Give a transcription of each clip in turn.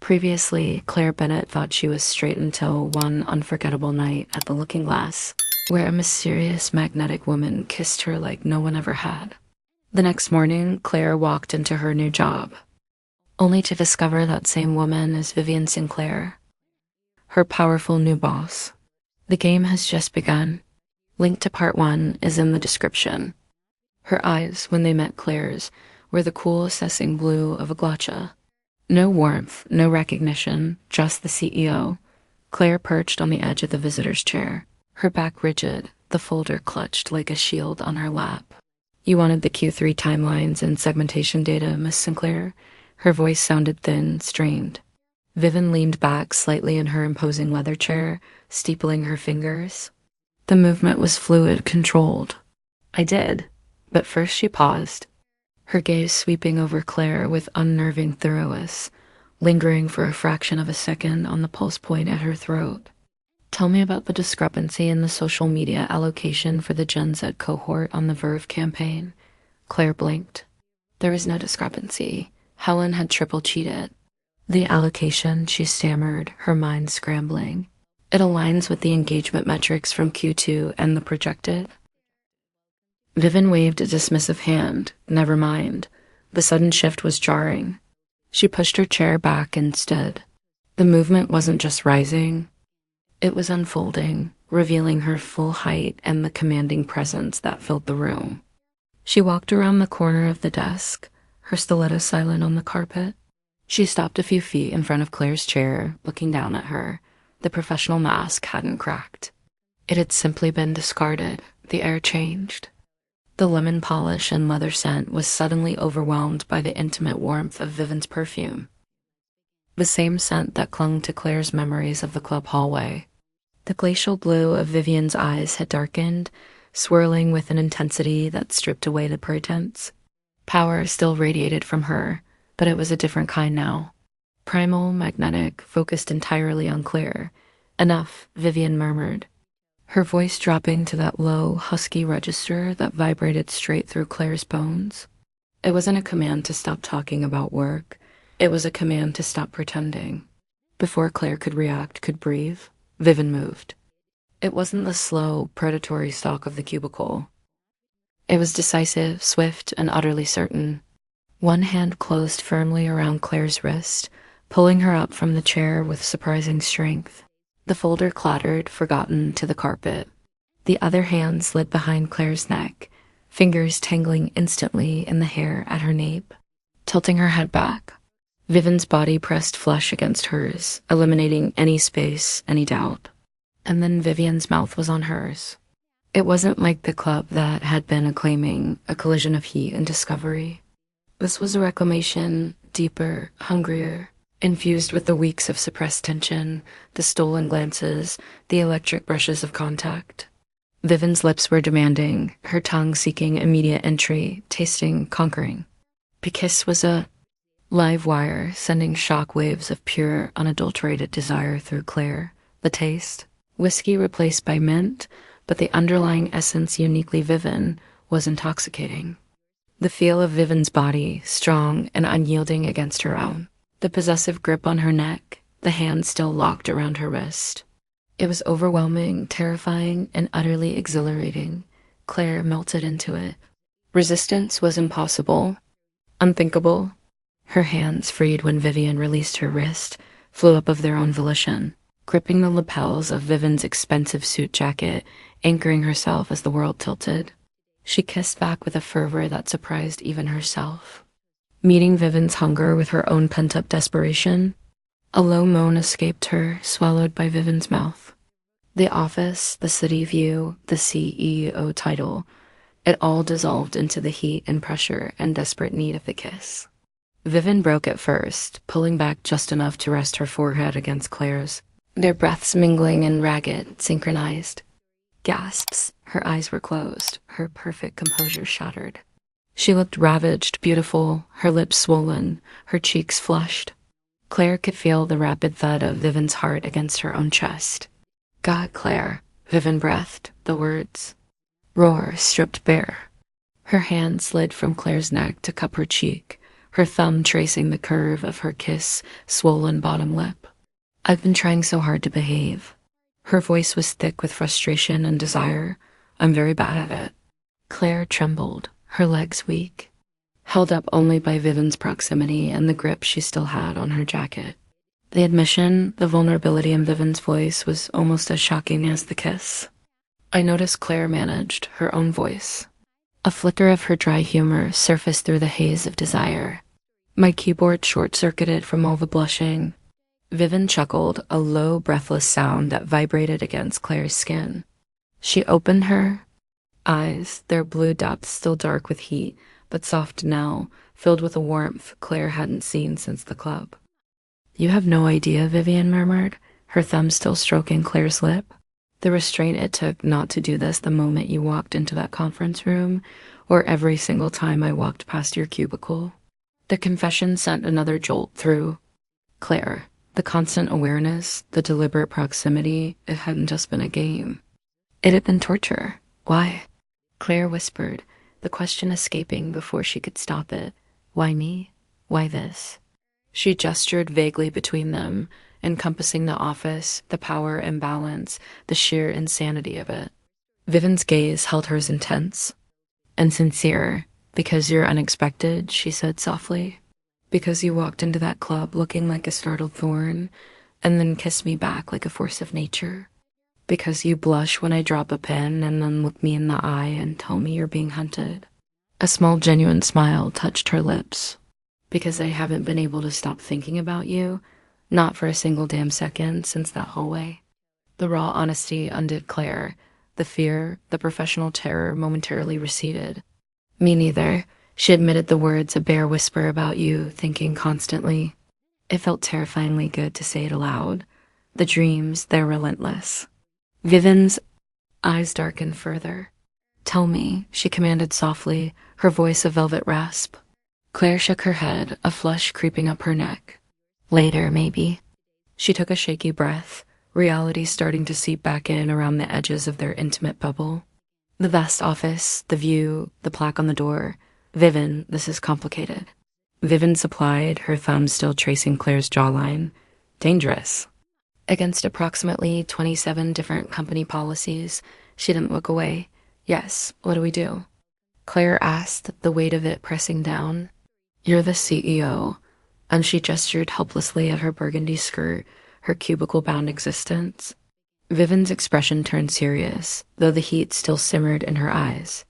Previously, Claire Bennett thought she was straight until one unforgettable night at the Looking Glass, where a mysterious magnetic woman kissed her like no one ever had. The next morning, Claire walked into her new job, only to discover that same woman is Vivien Sinclair, her powerful new boss. The game has just begun. Link to part 1 is in the description. Her eyes, when they met Claire's, were the cool, assessing blue of a gotcha. No warmth, no recognition, just the CEO. Claire perched on the edge of the visitor's chair, her back rigid, the folder clutched like a shield on her lap. "You wanted the Q3 timelines and segmentation data, Miss Sinclair?" Her voice sounded thin, strained. Vivien leaned back slightly in her imposing leather chair, steepling her fingers. The movement was fluid, controlled. "I did." But first she paused, her gaze sweeping over Claire with unnerving thoroughness, lingering for a fraction of a second on the pulse point at her throat. "Tell me about the discrepancy in the social media allocation for the Gen Z cohort on the Verve campaign." Claire blinked. There was no discrepancy. Helen had triple cheated. "The allocation," she stammered, her mind scrambling. "It aligns with the engagement metrics from Q2 and the projected." Vivien waved a dismissive hand. Never mind. The sudden shift was jarring. She pushed her chair back instead. The movement wasn't just rising. It was unfolding, revealing her full height and the commanding presence that filled the room. She walked around the corner of the desk, her stiletto silent on the carpet. She stopped a few feet in front of Claire's chair, looking down at her. The professional mask hadn't cracked. It had simply been discarded. The air changed. The lemon polish and leather scent was suddenly overwhelmed by the intimate warmth of Vivien's perfume. The same scent that clung to Claire's memories of the club hallway. The glacial blue of Vivien's eyes had darkened, swirling with an intensity that stripped away the pretense. Power still radiated from her, but it was a different kind now. Primal, magnetic, focused entirely on Claire. "Enough," Vivien murmured, her voice dropping to that low, husky register that vibrated straight through Claire's bones. It wasn't a command to stop talking about work. It was a command to stop pretending. Before Claire could react, could breathe, Vivien moved. It wasn't the slow, predatory stalk of the cubicle. It was decisive, swift, and utterly certain. One hand closed firmly around Claire's wrist, pulling her up from the chair with surprising strength. The folder clattered, forgotten, to the carpet. The other hand slid behind Claire's neck, fingers tangling instantly in the hair at her nape. Tilting her head back, Vivien's body pressed flush against hers, eliminating any space, any doubt. And then Vivien's mouth was on hers. It wasn't like the club that had been acclaiming, a collision of heat and discovery. This was a reclamation, deeper, hungrier, infused with the weeks of suppressed tension, the stolen glances, the electric brushes of contact. Vivien's lips were demanding, her tongue seeking immediate entry, tasting, conquering. The kiss was a live wire, sending shock waves of pure, unadulterated desire through Claire. The taste, whiskey replaced by mint, but the underlying essence uniquely Vivien, was intoxicating. The feel of Vivien's body, strong and unyielding against her own. The possessive grip on her neck, the hand still locked around her wrist. It was overwhelming, terrifying, and utterly exhilarating. Claire melted into it. Resistance was impossible, unthinkable. Her hands, freed when Vivien released her wrist, flew up of their own volition, gripping the lapels of Vivien's expensive suit jacket, anchoring herself as the world tilted. She kissed back with a fervor that surprised even herself. Meeting Vivien's hunger with her own pent-up desperation, a low moan escaped her, swallowed by Vivien's mouth. The office, the city view, the CEO title, it all dissolved into the heat and pressure and desperate need of the kiss. Vivien broke at first, pulling back just enough to rest her forehead against Claire's, their breaths mingling and ragged, synchronized. Gasps, her eyes were closed, her perfect composure shattered. She looked ravaged, beautiful, her lips swollen, her cheeks flushed. Claire could feel the rapid thud of Vivien's heart against her own chest. "God, Claire," Vivien breathed, the words. Roar, stripped bare. Her hand slid from Claire's neck to cup her cheek, her thumb tracing the curve of her kiss-swollen bottom lip. "I've been trying so hard to behave." Her voice was thick with frustration and desire. "I'm very bad at it." Claire trembled, her legs weak, held up only by Vivien's proximity and the grip she still had on her jacket. The admission, the vulnerability in Vivien's voice was almost as shocking as the kiss. I noticed Claire managed her own voice. A flicker of her dry humor surfaced through the haze of desire. My keyboard short-circuited from all the blushing. Vivien chuckled, a low, breathless sound that vibrated against Claire's skin. She opened her eyes, their blue depths still dark with heat, but soft now, filled with a warmth Claire hadn't seen since the club. "You have no idea," Vivien murmured, her thumb still stroking Claire's lip. "The restraint it took not to do this the moment you walked into that conference room, or every single time I walked past your cubicle." The confession sent another jolt through Claire. The constant awareness, the deliberate proximity, it hadn't just been a game. It had been torture. "Why?" Claire whispered, the question escaping before she could stop it. "Why me? Why this?" She gestured vaguely between them, encompassing the office, the power imbalance, the sheer insanity of it. Vivien's gaze held hers intense and sincere. "Because you're unexpected," she said softly. "Because you walked into that club looking like a startled thorn, and then kissed me back like a force of nature. Because you blush when I drop a pen and then look me in the eye and tell me you're being hunted." A small, genuine smile touched her lips. "Because I haven't been able to stop thinking about you, not for a single damn second since that hallway." The raw honesty undid Claire. The fear, the professional terror momentarily receded. "Me neither." She admitted the words, a bare whisper about you, thinking constantly. It felt terrifyingly good to say it aloud. The dreams, they're relentless. Vivien's eyes darkened further. "Tell me," she commanded softly, her voice a velvet rasp. Claire shook her head, a flush creeping up her neck. "Later, maybe." She took a shaky breath, reality starting to seep back in around the edges of their intimate bubble. The vast office, the view, the plaque on the door. "Vivien, this is complicated." Vivien supplied, her thumb still tracing Claire's jawline. "Dangerous." Against approximately 27 different company policies, she didn't look away. "Yes, what do we do?" Claire asked, the weight of it pressing down. "You're the CEO." And she gestured helplessly at her burgundy skirt, her cubicle-bound existence. Vivien's expression turned serious, though the heat still simmered in her eyes.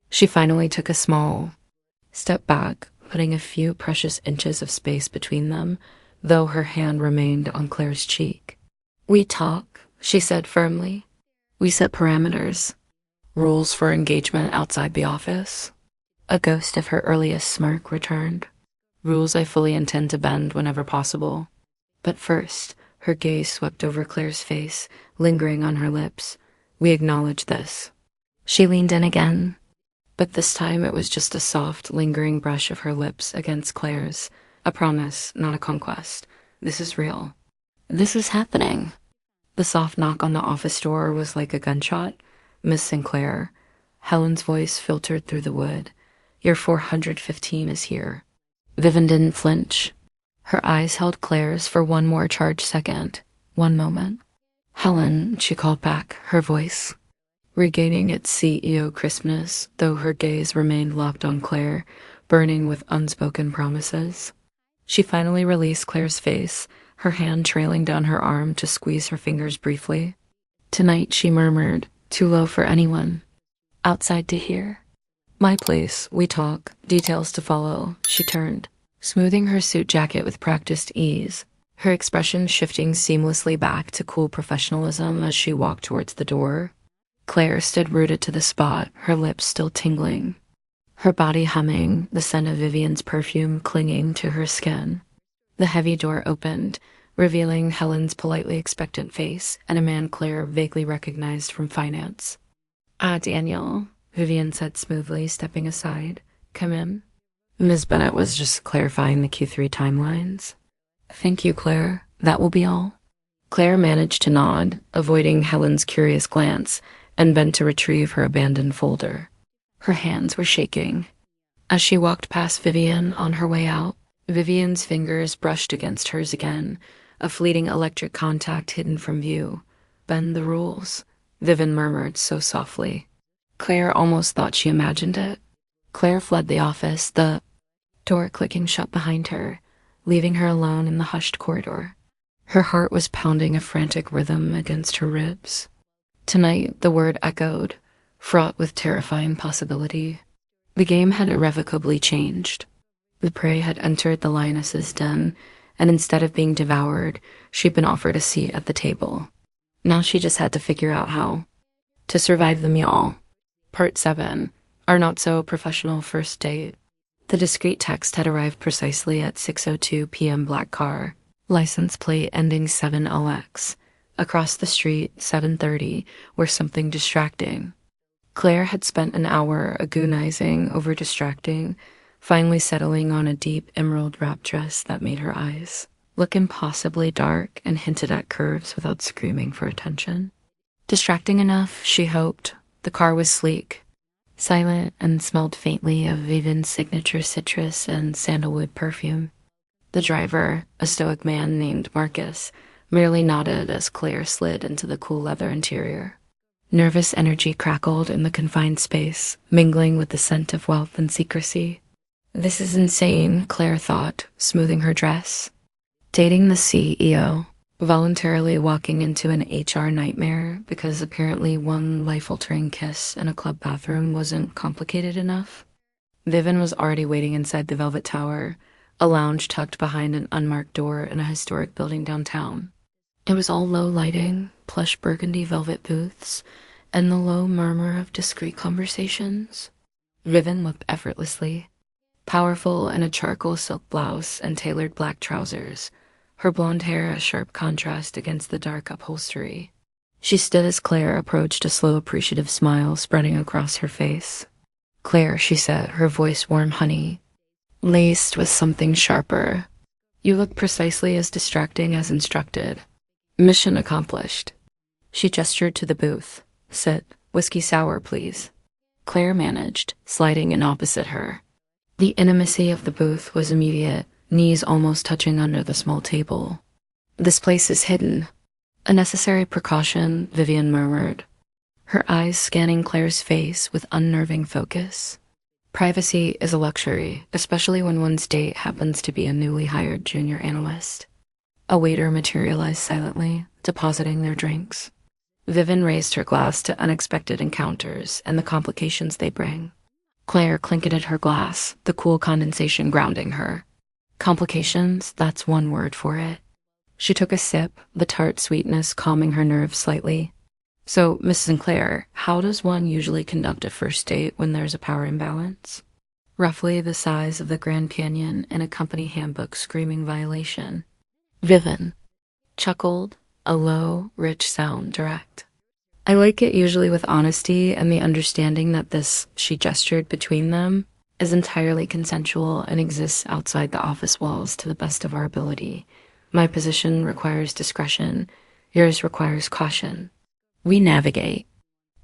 She finally took a small step back, putting a few precious inches of space between them, though her hand remained on Claire's cheek. "We talk," she said firmly. "We set parameters. Rules for engagement outside the office." A ghost of her earliest smirk returned. "Rules I fully intend to bend whenever possible." But first, her gaze swept over Claire's face, lingering on her lips. "We acknowledge this." She leaned in again, but this time it was just a soft, lingering brush of her lips against Claire's. A promise, not a conquest. "This is real. This is happening." The soft knock on the office door was like a gunshot. "Miss Sinclair." Helen's voice filtered through the wood. "Your 415 is here." Vivien didn't flinch. Her eyes held Claire's for one more charged second. One moment. "Helen," she called back, her voice regaining its CEO crispness, though her gaze remained locked on Claire, burning with unspoken promises. She finally released Claire's face, her hand trailing down her arm to squeeze her fingers briefly. "Tonight," she murmured, "too low for anyone outside to hear. My place, we talk, details to follow." She turned, smoothing her suit jacket with practiced ease, her expression shifting seamlessly back to cool professionalism as she walked towards the door. Claire stood rooted to the spot, her lips still tingling, her body humming, the scent of Vivien's perfume clinging to her skin. The heavy door opened, revealing Helen's politely expectant face and a man Claire vaguely recognized from finance. "Ah, Daniel," Vivien said smoothly, stepping aside. "Come in." Ms. Bennett was just clarifying the Q3 timelines. "Thank you, Claire. That will be all." Claire managed to nod, avoiding Helen's curious glance, and bent to retrieve her abandoned folder. Her hands were shaking. As she walked past Vivien on her way out, Vivien's fingers brushed against hers again, a fleeting electric contact hidden from view. Bend the rules, Vivien murmured so softly. Claire almost thought she imagined it. Claire fled the office, the door clicking shut behind her, leaving her alone in the hushed corridor. Her heart was pounding a frantic rhythm against her ribs. Tonight, the word echoed, fraught with terrifying possibility. The game had irrevocably changed. The prey had entered the lioness's den, and instead of being devoured, she'd been offered a seat at the table. Now she just had to figure out how to survive the meal. Part 7. Our not-so-professional first date. The discreet text had arrived precisely at 6:02 p.m. black car, license plate ending 7LX. Across the street, 7:30, were something distracting. Claire had spent an hour agonizing over distracting, finally settling on a deep emerald wrap dress that made her eyes look impossibly dark and hinted at curves without screaming for attention. Distracting enough, she hoped. The car was sleek, silent, and smelled faintly of Vivien's signature citrus and sandalwood perfume. The driver, a stoic man named Marcus, merely nodded as Claire slid into the cool leather interior. Nervous energy crackled in the confined space, mingling with the scent of wealth and secrecy. This is insane, Claire thought, smoothing her dress. Dating the CEO, voluntarily walking into an HR nightmare because apparently one life-altering kiss in a club bathroom wasn't complicated enough. Vivien was already waiting inside the Velvet Tower, a lounge tucked behind an unmarked door in a historic building downtown. It was all low lighting, plush burgundy velvet booths, and the low murmur of discreet conversations. Vivien looked effortlessly, powerful in a charcoal silk blouse and tailored black trousers, her blonde hair a sharp contrast against the dark upholstery. She stood as Claire approached, a slow, appreciative smile spreading across her face. "Claire," she said, her voice warm honey, laced with something sharper. "You look precisely as distracting as instructed. Mission accomplished." She gestured to the booth. "Sit. Whiskey sour, please." Claire managed, sliding in opposite her. The intimacy of the booth was immediate, knees almost touching under the small table. "This place is hidden." "A necessary precaution," Vivien murmured, her eyes scanning Claire's face with unnerving focus. "Privacy is a luxury, especially when one's date happens to be a newly hired junior analyst." A waiter materialized silently, depositing their drinks. Vivien raised her glass to unexpected encounters and the complications they bring. Claire clinketed her glass, the cool condensation grounding her. Complications, that's one word for it. She took a sip, the tart sweetness calming her nerves slightly. "So, Miss Sinclair, how does one usually conduct a first date when there's a power imbalance?" "Roughly the size of the Grand Canyon in a company handbook screaming violation." Vivien chuckled, a low, rich sound direct. "I like it usually with honesty and the understanding that this," she gestured between them, "is entirely consensual and exists outside the office walls to the best of our ability. My position requires discretion. Yours requires caution. We navigate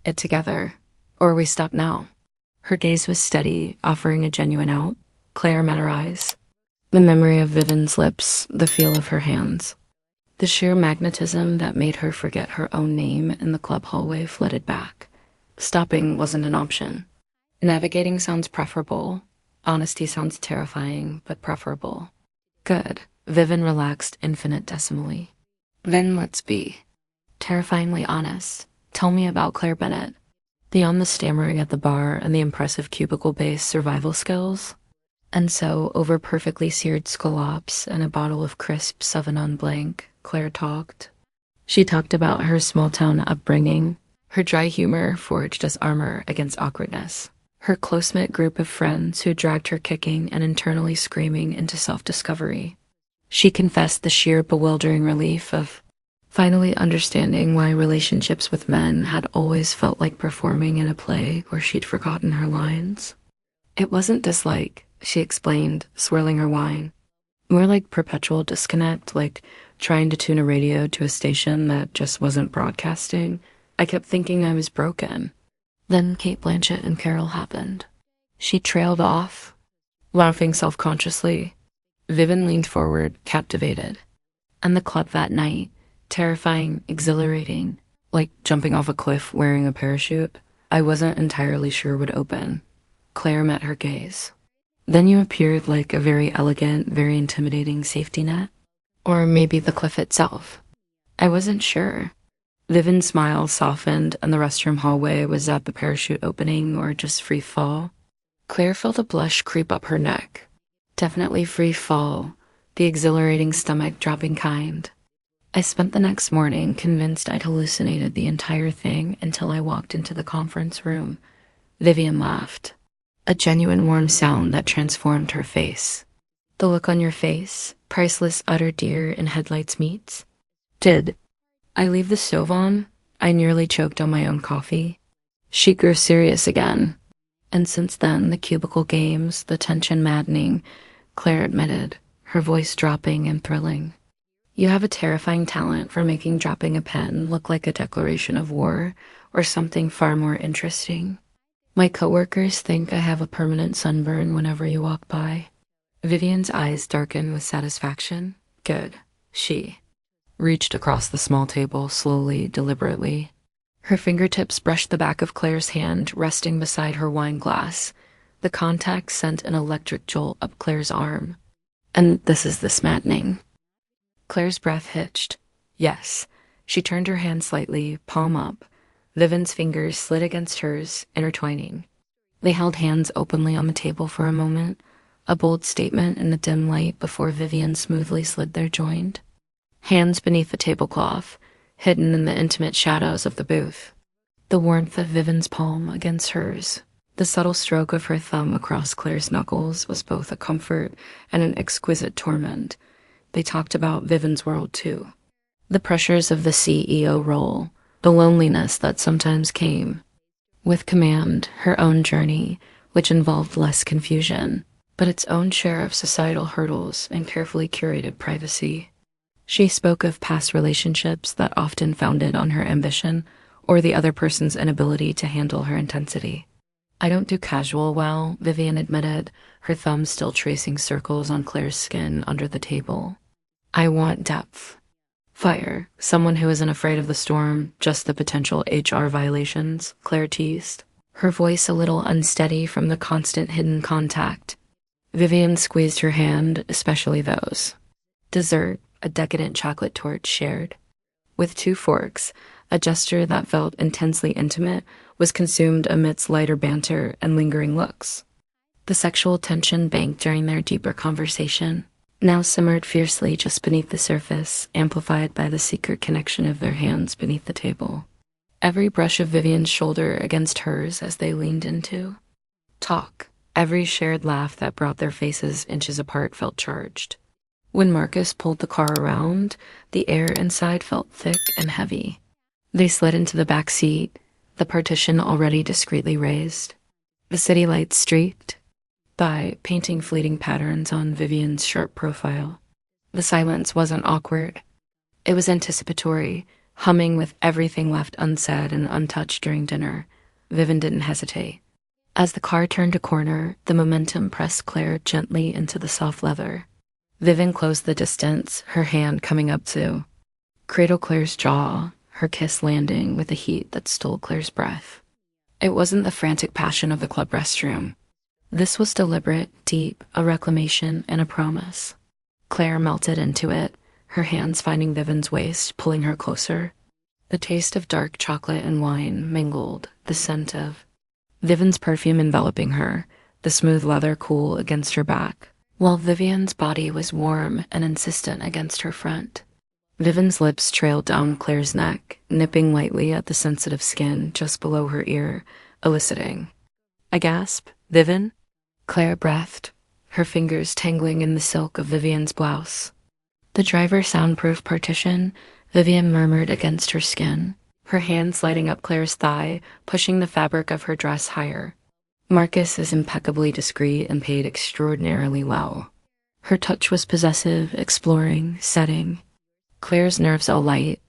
it together, or we stop now." Her gaze was steady, offering a genuine out. Claire met her eyes. The memory of Vivien's lips, the feel of her hands. The sheer magnetism that made her forget her own name in the club hallway flooded back. Stopping wasn't an option. Navigating sounds preferable. Honesty sounds terrifying, but preferable. Good. Vivien relaxed infinitesimally. "Then let's be terrifyingly honest. Tell me about Claire Bennett." Beyond the stammering at the bar and the impressive cubicle-based survival skills, and so over perfectly seared scallops and a bottle of crisp Sauvignon Blanc, Claire talked. She talked about her small-town upbringing, her dry humor forged as armor against awkwardness, her close-knit group of friends who dragged her kicking and internally screaming into self-discovery. She confessed the sheer bewildering relief of finally understanding why relationships with men had always felt like performing in a play where she'd forgotten her lines. "It wasn't dislike," she explained, swirling her wine. "More like perpetual disconnect, like trying to tune a radio to a station that just wasn't broadcasting. I kept thinking I was broken." Then Kate Blanchett and Carol happened. She trailed off, Laughing self-consciously, Vivien leaned forward, captivated. And the club that night, terrifying, exhilarating, like jumping off a cliff wearing a parachute, I wasn't entirely sure would open. Clare met her gaze. Then you appeared like a very elegant, very intimidating safety net. Or maybe the cliff itself. I wasn't sure. Vivien's smile softened, and the restroom hallway was at the parachute opening or just free fall. Clare felt a blush creep up her neck. Definitely free fall, the exhilarating stomach dropping kind. I spent the next morning convinced I'd hallucinated the entire thing until I walked into the conference room. Vivien laughed. A genuine warm sound that transformed her face. The look on your face, priceless utter deer in headlights meets. Did I leave the stove on? I nearly choked on my own coffee. She grew serious again. And since then, the cubicle games, the tension maddening, Clare admitted, her voice dropping and thrilling. You have a terrifying talent for making dropping a pen look like a declaration of war or something far more interesting. My coworkers think I have a permanent sunburn whenever you walk by. Vivien's eyes darkened with satisfaction. Good. She reached across the small table slowly, deliberately. Her fingertips brushed the back of Clare's hand, resting beside her wine glass. The contact sent an electric jolt up Clare's arm. And this is this maddening. Clare's breath hitched. Yes. She turned her hand slightly, palm up. Vivien's fingers slid against hers, intertwining. They held hands openly on the table for a moment, a bold statement in the dim light before Vivien smoothly slid their joined. Hands beneath the tablecloth, hidden in the intimate shadows of the booth. The warmth of Vivien's palm against hers. The subtle stroke of her thumb across Clare's knuckles was both a comfort and an exquisite torment. They talked about Vivien's world, too. The pressures of the CEO role, the loneliness that sometimes came. With command, her own journey, which involved less confusion, but its own share of societal hurdles and carefully curated privacy. She spoke of past relationships that often founded on her ambition or the other person's inability to handle her intensity. I don't do casual well, Vivien admitted, her thumb still tracing circles on Clare's skin under the table. I want depth. Fire. Someone who isn't afraid of the storm, just the potential HR violations, Clare teased, her voice a little unsteady from the constant hidden contact. Vivien squeezed her hand, especially those. Dessert, a decadent chocolate torte shared. With 2 forks, a gesture that felt intensely intimate was consumed amidst lighter banter and lingering looks. The sexual tension banked during their deeper conversation now simmered fiercely just beneath the surface, amplified by the secret connection of their hands beneath the table. Every brush of Vivien's shoulder against hers as they leaned into. Talk. Every shared laugh that brought their faces inches apart felt charged. When Marcus pulled the car around, the air inside felt thick and heavy. They slid into the back seat, the partition already discreetly raised. The city lights streaked by, painting fleeting patterns on Vivien's sharp profile. The silence wasn't awkward. It was anticipatory, humming with everything left unsaid and untouched during dinner. Vivien didn't hesitate. As the car turned a corner, the momentum pressed Clare gently into the soft leather. Vivien closed the distance, her hand coming up to cradle Clare's jaw, her kiss landing with a heat that stole Clare's breath. It wasn't the frantic passion of the club restroom. This was deliberate, deep, a reclamation and a promise. Clare melted into it, her hands finding Vivien's waist, pulling her closer. The taste of dark chocolate and wine mingled, the scent of Vivien's perfume enveloping her, the smooth leather cool against her back, while Vivien's body was warm and insistent against her front. Vivien's lips trailed down Clare's neck, nipping lightly at the sensitive skin just below her ear, eliciting a gasp. Vivien? Clare breathed, her fingers tangling in the silk of Vivien's blouse. The driver's soundproof partition, Vivien murmured against her skin, her hand sliding up Clare's thigh, pushing the fabric of her dress higher. Marcus is impeccably discreet and paid extraordinarily well. Her touch was possessive, exploring, setting. Clare's nerves alight.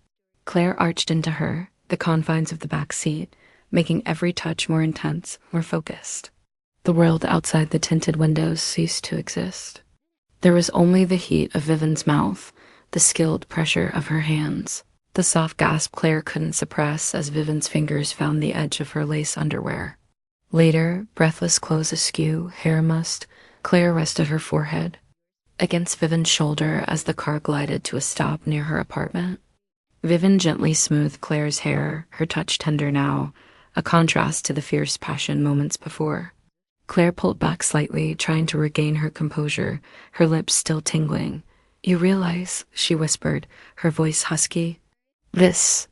Clare arched into her, the confines of the back seat, making every touch more intense, more focused. The world outside the tinted windows ceased to exist. There was only the heat of Vivien's mouth, the skilled pressure of her hands, the soft gasp Clare couldn't suppress as Vivien's fingers found the edge of her lace underwear. Later, breathless clothes askew, hair mussed, Clare rested her forehead against Vivien's shoulder as the car glided to a stop near her apartment. Vivien gently smoothed Clare's hair, her touch tender now, a contrast to the fierce passion moments before. Clare pulled back slightly, trying to regain her composure, her lips still tingling. "You realize," she whispered, her voice husky, "this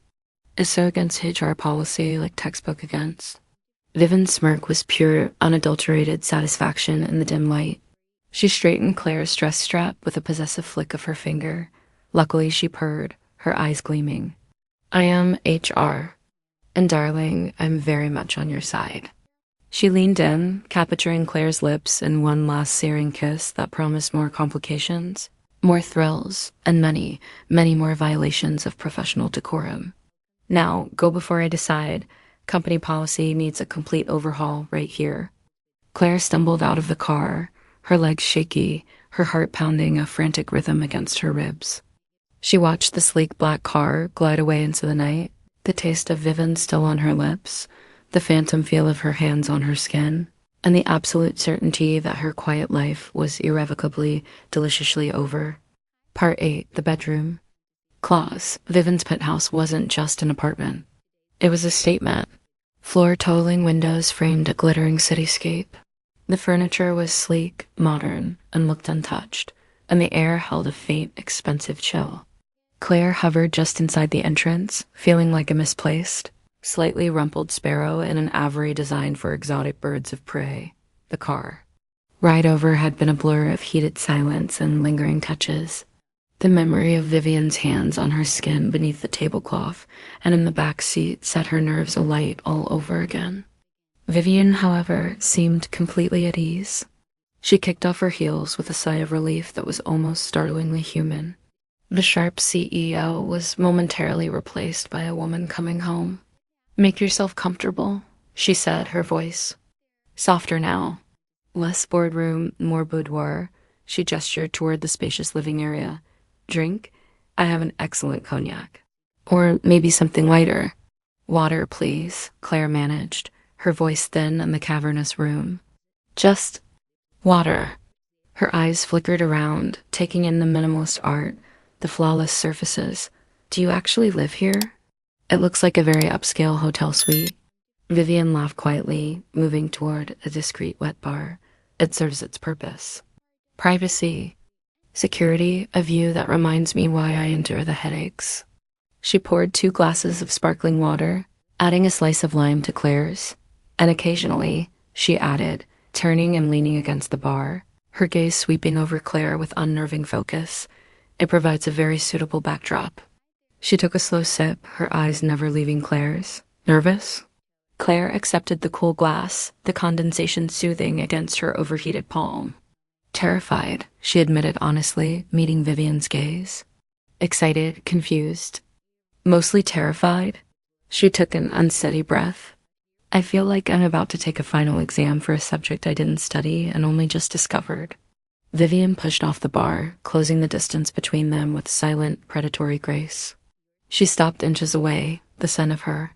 is so against HR policy, like textbook against." Vivien's smirk was pure, unadulterated satisfaction in the dim light. She straightened Clare's dress strap with a possessive flick of her finger. Luckily, she purred, her eyes gleaming. "I am HR, and darling, I'm very much on your side." She leaned in, capturing Clare's lips in one last searing kiss that promised more complications, more thrills, and many, many more violations of professional decorum. "Now, go before I decide. Company policy needs a complete overhaul right here." Clare stumbled out of the car, her legs shaky, her heart pounding a frantic rhythm against her ribs. She watched the sleek black car glide away into the night, the taste of Vivien still on her lips, the phantom feel of her hands on her skin, and the absolute certainty that her quiet life was irrevocably, deliciously over. Part 8. The bedroom. Clause. Vivien's penthouse wasn't just an apartment. It was a statement. Floor-toweling windows framed a glittering cityscape. The furniture was sleek, modern, and looked untouched, and the air held a faint, expensive chill. Clare hovered just inside the entrance, feeling like a misplaced, slightly rumpled sparrow in an aviary designed for exotic birds of prey. The car. Ride over had been a blur of heated silence and lingering touches. The memory of Vivien's hands on her skin beneath the tablecloth and in the back seat set her nerves alight all over again. Vivien, however, seemed completely at ease. She kicked off her heels with a sigh of relief that was almost startlingly human. The sharp CEO was momentarily replaced by a woman coming home. "Make yourself comfortable," she said, her voice softer now. Less boardroom, more boudoir. She gestured toward the spacious living area. "Drink? I have an excellent cognac. Or maybe something lighter." "Water, please," Clare managed, her voice thin in the cavernous room. "Just water." Her eyes flickered around, taking in the minimalist art, the flawless surfaces. "Do you actually live here? It looks like a very upscale hotel suite." Vivien laughed quietly, moving toward a discreet wet bar. "It serves its purpose. Privacy. Security, a view that reminds me why I endure the headaches." She poured 2 glasses of sparkling water, adding a slice of lime to Clare's. And occasionally, she added, turning and leaning against the bar, her gaze sweeping over Clare with unnerving focus. "It provides a very suitable backdrop." She took a slow sip, her eyes never leaving Clare's. "Nervous?" Clare accepted the cool glass, the condensation soothing against her overheated palm. "Terrified," she admitted honestly, meeting Vivien's gaze. "Excited, confused. Mostly terrified." She took an unsteady breath. "I feel like I'm about to take a final exam for a subject I didn't study and only just discovered." Vivien pushed off the bar, closing the distance between them with silent, predatory grace. She stopped inches away, the scent of her.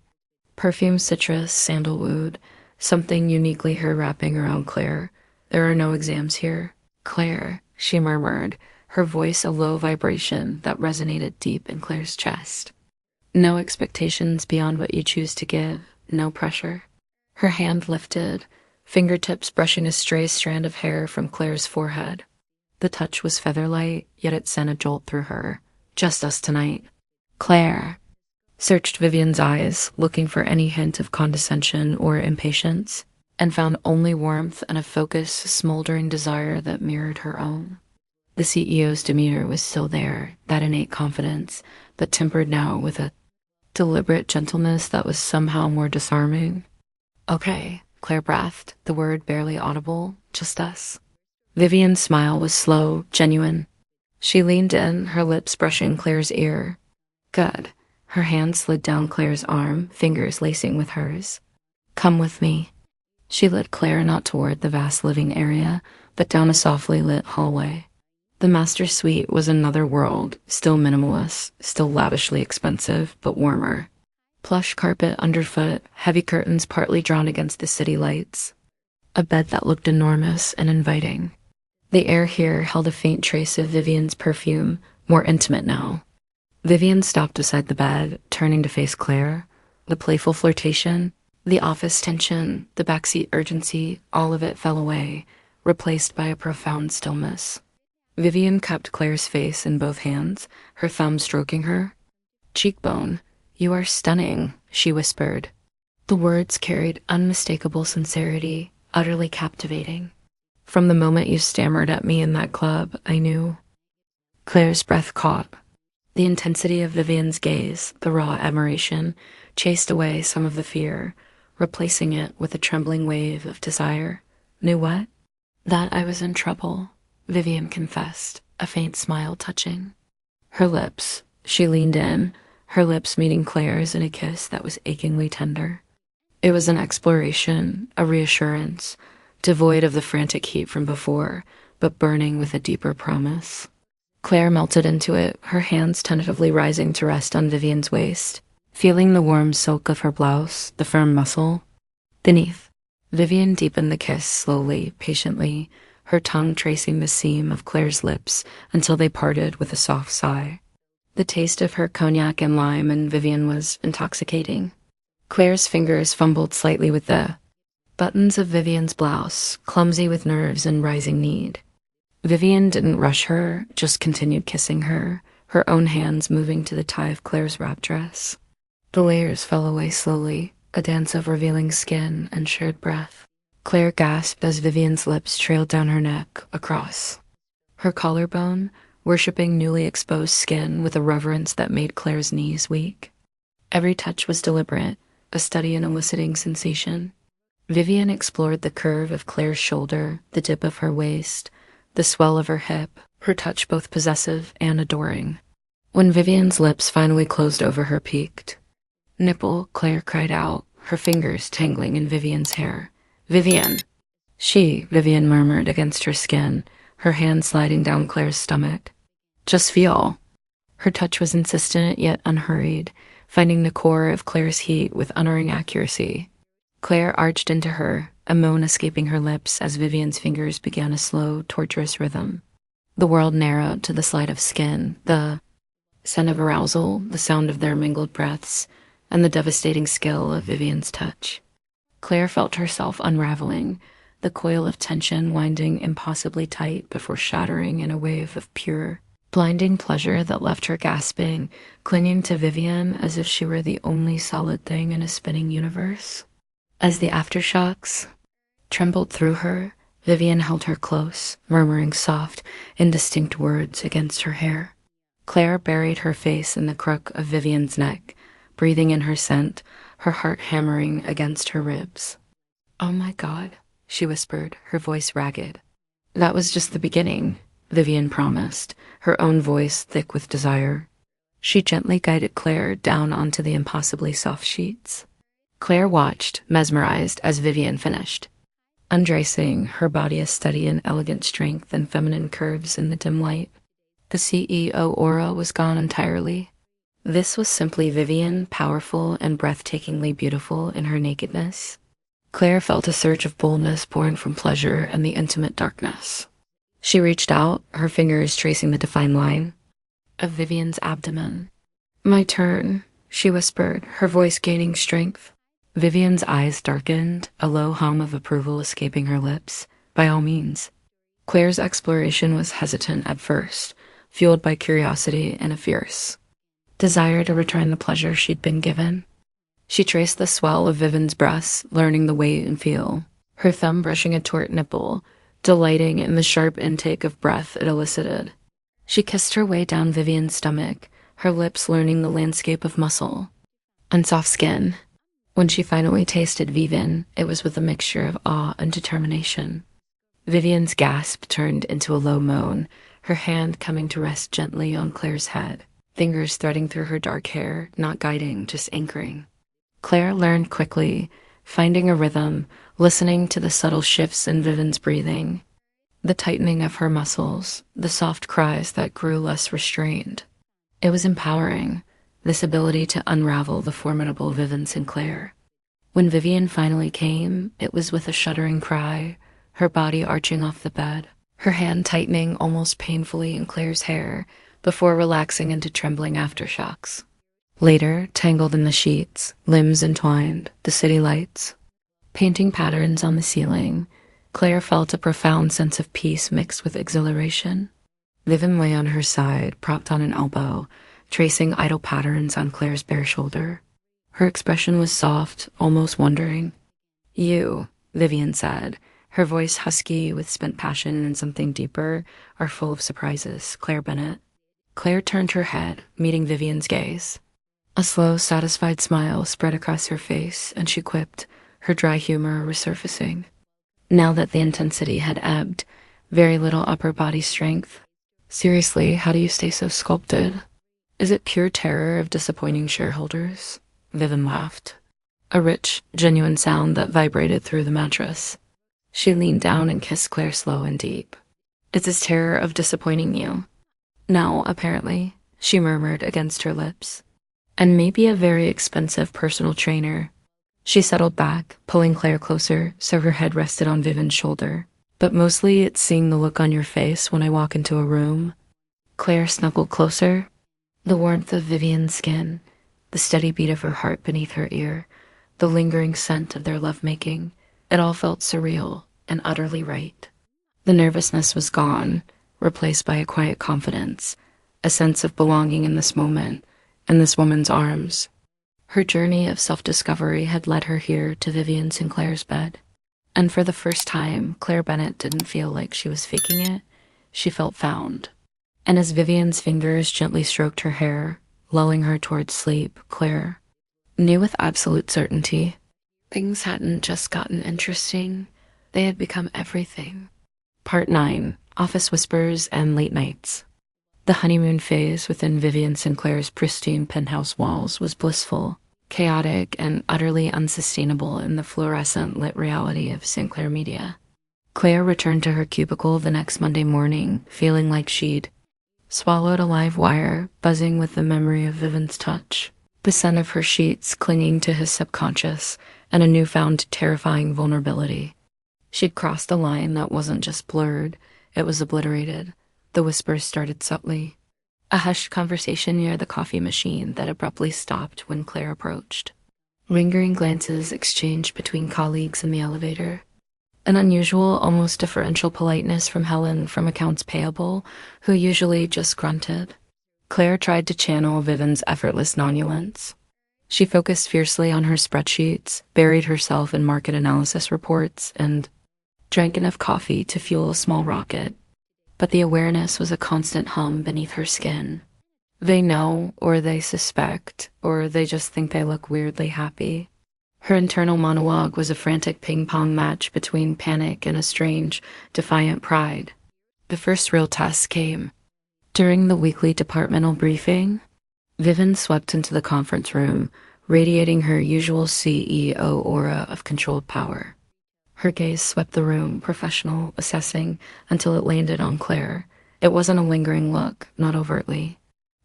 Perfume, citrus, sandalwood, something uniquely her wrapping around Clare. "There are no exams here." "Clare," she murmured, her voice a low vibration that resonated deep in Clare's chest. "No expectations beyond what you choose to give, no pressure." Her hand lifted, fingertips brushing a stray strand of hair from Clare's forehead. The touch was feather-light, yet it sent a jolt through her. "Just us tonight." "Clare," searched Vivien's eyes, looking for any hint of condescension or impatience, and found only warmth and a focused, smoldering desire that mirrored her own. The CEO's demeanor was still there, that innate confidence, but tempered now with a deliberate gentleness that was somehow more disarming. "Okay," Clare breathed, the word barely audible. "Just us." Vivien's smile was slow, genuine. She leaned in, her lips brushing Clare's ear. "Good." Her hand slid down Clare's arm, fingers lacing with hers. "Come with me." She led Claire not toward the vast living area, but down a softly lit hallway. The master suite was another world, still minimalist, still lavishly expensive, but warmer. Plush carpet underfoot, heavy curtains partly drawn against the city lights. A bed that looked enormous and inviting. The air here held a faint trace of Vivien's perfume, more intimate now. Vivien stopped beside the bed, turning to face Claire. The playful flirtation, the office tension, the backseat urgency, all of it fell away, replaced by a profound stillness. Vivien cupped Claire's face in both hands, her thumb stroking her. "Cheekbone, you are stunning," she whispered. The words carried unmistakable sincerity, utterly captivating. "From the moment you stammered at me in that club, I knew." Claire's breath caught. The intensity of Vivien's gaze, the raw admiration, chased away some of the fear, replacing it with a trembling wave of desire. "Knew what?" "That I was in trouble," Vivien confessed, a faint smile touching her lips. She leaned in, her lips meeting Claire's in a kiss that was achingly tender. It was an exploration, a reassurance, devoid of the frantic heat from before, but burning with a deeper promise. Claire melted into it, her hands tentatively rising to rest on Vivien's waist, feeling the warm silk of her blouse, the firm muscle. Beneath, Vivien deepened the kiss slowly, patiently, her tongue tracing the seam of Claire's lips until they parted with a soft sigh. The taste of her cognac and lime in Vivien was intoxicating. Claire's fingers fumbled slightly with the buttons of Vivien's blouse, clumsy with nerves and rising need. Vivien didn't rush her, just continued kissing her, her own hands moving to the tie of Claire's wrap dress. The layers fell away slowly, a dance of revealing skin and shared breath. Claire gasped as Vivien's lips trailed down her neck, across her collarbone, worshipping newly exposed skin with a reverence that made Claire's knees weak. Every touch was deliberate, a study in eliciting sensation. Vivien explored the curve of Claire's shoulder, the dip of her waist, the swell of her hip, her touch both possessive and adoring. When Vivien's lips finally closed over her peaked nipple, Claire cried out, her fingers tangling in Vivien's hair. "Vivien!" Vivien murmured against her skin, her hand sliding down Claire's stomach. "Just feel." Her touch was insistent yet unhurried, finding the core of Claire's heat with unerring accuracy. Claire arched into her, a moan escaping her lips as Vivien's fingers began a slow, torturous rhythm. The world narrowed to the slide of skin, the scent of arousal, the sound of their mingled breaths, and the devastating skill of Vivien's touch. Claire felt herself unraveling, the coil of tension winding impossibly tight before shattering in a wave of pure, blinding pleasure that left her gasping, clinging to Vivien as if she were the only solid thing in a spinning universe. As the aftershocks trembled through her, Vivien held her close, murmuring soft, indistinct words against her hair. Claire buried her face in the crook of Vivien's neck, breathing in her scent, her heart hammering against her ribs. "Oh my God," she whispered, her voice ragged. "That was just the beginning," Vivien promised, her own voice thick with desire. She gently guided Claire down onto the impossibly soft sheets. Claire watched, mesmerized, as Vivien finished. Undressing, her body a study in elegant strength and feminine curves in the dim light. The CEO aura was gone entirely. This was simply Vivien, powerful and breathtakingly beautiful in her nakedness. Claire felt a surge of boldness pouring from pleasure and the intimate darkness. She reached out, her fingers tracing the defined line of Vivien's abdomen. "My turn," she whispered, her voice gaining strength. Vivien's eyes darkened, a low hum of approval escaping her lips. "By all means." Claire's exploration was hesitant at first, fueled by curiosity and a fierce desire to return the pleasure she'd been given. She traced the swell of Vivien's breasts, learning the weight and feel, her thumb brushing a taut nipple, delighting in the sharp intake of breath it elicited. She kissed her way down Vivien's stomach, her lips learning the landscape of muscle and soft skin. When she finally tasted Vivien, it was with a mixture of awe and determination. Vivien's gasp turned into a low moan, her hand coming to rest gently on Claire's head, fingers threading through her dark hair, not guiding, just anchoring. Claire learned quickly, finding a rhythm, listening to the subtle shifts in Vivien's breathing, the tightening of her muscles, the soft cries that grew less restrained. It was empowering, this ability to unravel the formidable Vivien Sinclair. When Vivien finally came, it was with a shuddering cry, her body arching off the bed, her hand tightening almost painfully in Claire's hair before relaxing into trembling aftershocks. Later, tangled in the sheets, limbs entwined, the city lights, painting patterns on the ceiling, Claire felt a profound sense of peace mixed with exhilaration. Vivien lay on her side, propped on an elbow, tracing idle patterns on Claire's bare shoulder. Her expression was soft, almost wondering. "You," Vivien said, her voice husky with spent passion and something deeper, "are full of surprises, Clare Bennett." Claire turned her head, meeting Vivien's gaze. A slow, satisfied smile spread across her face, and she quipped, her dry humor resurfacing. Now that the intensity had ebbed, very little upper body strength. "Seriously, how do you stay so sculpted? Is it pure terror of disappointing shareholders?" Vivien laughed, a rich, genuine sound that vibrated through the mattress. She leaned down and kissed Claire slow and deep. "It's his terror of disappointing you." "No, apparently," she murmured against her lips. "And maybe a very expensive personal trainer." She settled back, pulling Claire closer so her head rested on Vivien's shoulder. "But mostly it's seeing the look on your face when I walk into a room." Claire snuggled closer. The warmth of Vivien's skin, the steady beat of her heart beneath her ear, the lingering scent of their lovemaking, it all felt surreal and utterly right. The nervousness was gone, replaced by a quiet confidence, a sense of belonging in this moment, in this woman's arms. Her journey of self-discovery had led her here to Vivien Sinclair's bed. And for the first time, Clare Bennett didn't feel like she was faking it. She felt found. And as Vivien's fingers gently stroked her hair, lulling her towards sleep, Claire knew with absolute certainty things hadn't just gotten interesting, they had become everything. Part 9. Office Whispers and Late Nights. The honeymoon phase within Vivien Sinclair's pristine penthouse walls was blissful, chaotic, and utterly unsustainable in the fluorescent lit reality of Sinclair Media. Claire returned to her cubicle the next Monday morning, feeling like she'd swallowed a live wire, buzzing with the memory of Vivien's touch, the scent of her sheets clinging to his subconscious, and a newfound terrifying vulnerability. She'd crossed a line that wasn't just blurred, it was obliterated. The whispers started subtly. A hushed conversation near the coffee machine that abruptly stopped when Claire approached. Lingering glances exchanged between colleagues in the elevator. An unusual, almost deferential politeness from Helen from accounts payable, who usually just grunted. Claire tried to channel Vivien's effortless nonulence. She focused fiercely on her spreadsheets, buried herself in market analysis reports, and drank enough coffee to fuel a small rocket. But the awareness was a constant hum beneath her skin. They know, or they suspect, or they just think they look weirdly happy. Her internal monologue was a frantic ping-pong match between panic and a strange, defiant pride. The first real test came. During the weekly departmental briefing, Vivien swept into the conference room, radiating her usual CEO aura of controlled power. Her gaze swept the room, professional, assessing, until it landed on Claire. It wasn't a lingering look, not overtly.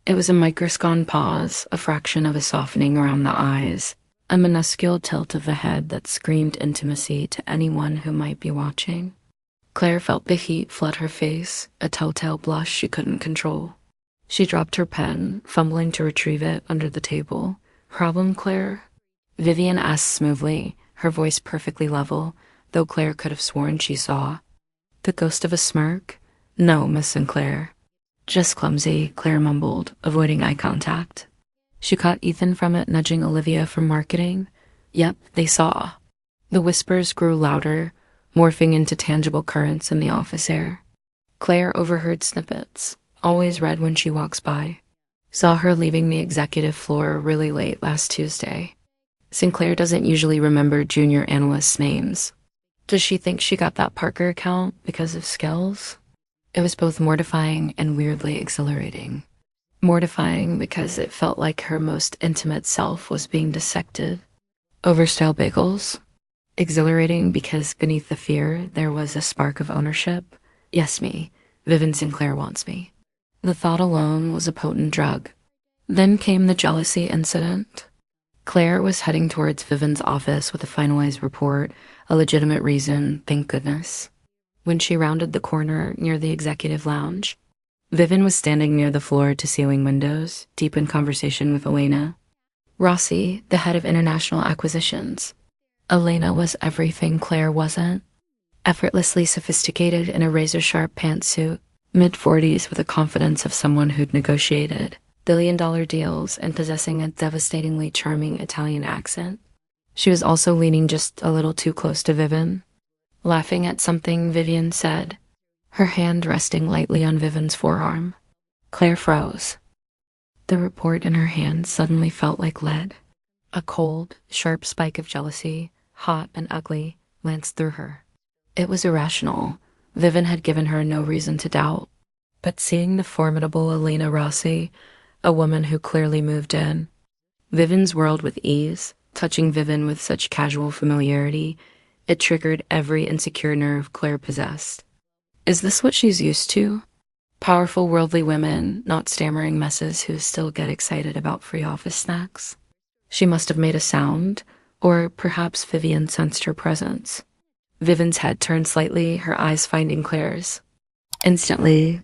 It was a microscopic pause, a fraction of a softening around the eyes, a minuscule tilt of the head that screamed intimacy to anyone who might be watching. Claire felt the heat flood her face, a telltale blush she couldn't control. She dropped her pen, fumbling to retrieve it under the table. "Problem, Claire?" Vivien asked smoothly, her voice perfectly level, though Claire could have sworn she saw the ghost of a smirk. "No, Miss Sinclair." "Just clumsy," Claire mumbled, avoiding eye contact. She caught Ethan from it nudging Olivia from marketing. Yep, they saw. The whispers grew louder, morphing into tangible currents in the office air. Claire overheard snippets, always read when she walks by. Saw her leaving the executive floor really late last Tuesday. Sinclair doesn't usually remember junior analysts' names. Does she think she got that Parker account because of skills? It was both mortifying and weirdly exhilarating. Mortifying because it felt like her most intimate self was being dissected. Over stale bagels? Exhilarating because beneath the fear, there was a spark of ownership. Yes, me. Vivien Sinclair wants me. The thought alone was a potent drug. Then came the jealousy incident. Clare was heading towards Vivien's office with a finalized report, a legitimate reason, thank goodness. When she rounded the corner near the executive lounge, Vivien was standing near the floor-to-ceiling windows, deep in conversation with Elena. Rossi, the head of international acquisitions. Elena was everything Clare wasn't. Effortlessly sophisticated in a razor-sharp pantsuit, mid-40s with the confidence of someone who'd negotiated billion-dollar deals and possessing a devastatingly charming Italian accent. She was also leaning just a little too close to Vivien, laughing at something Vivien said, her hand resting lightly on Vivien's forearm. Clare froze. The report in her hand suddenly felt like lead. A cold, sharp spike of jealousy, hot and ugly, lanced through her. It was irrational. Vivien had given her no reason to doubt. But seeing the formidable Elena Rossi, a woman who clearly moved in, Vivien's world with ease, touching Vivien with such casual familiarity, it triggered every insecure nerve Clare possessed. Is this what she's used to? Powerful worldly women, not stammering messes who still get excited about free office snacks? She must have made a sound, or perhaps Vivien sensed her presence. Vivien's head turned slightly, her eyes finding Clare's. Instantly,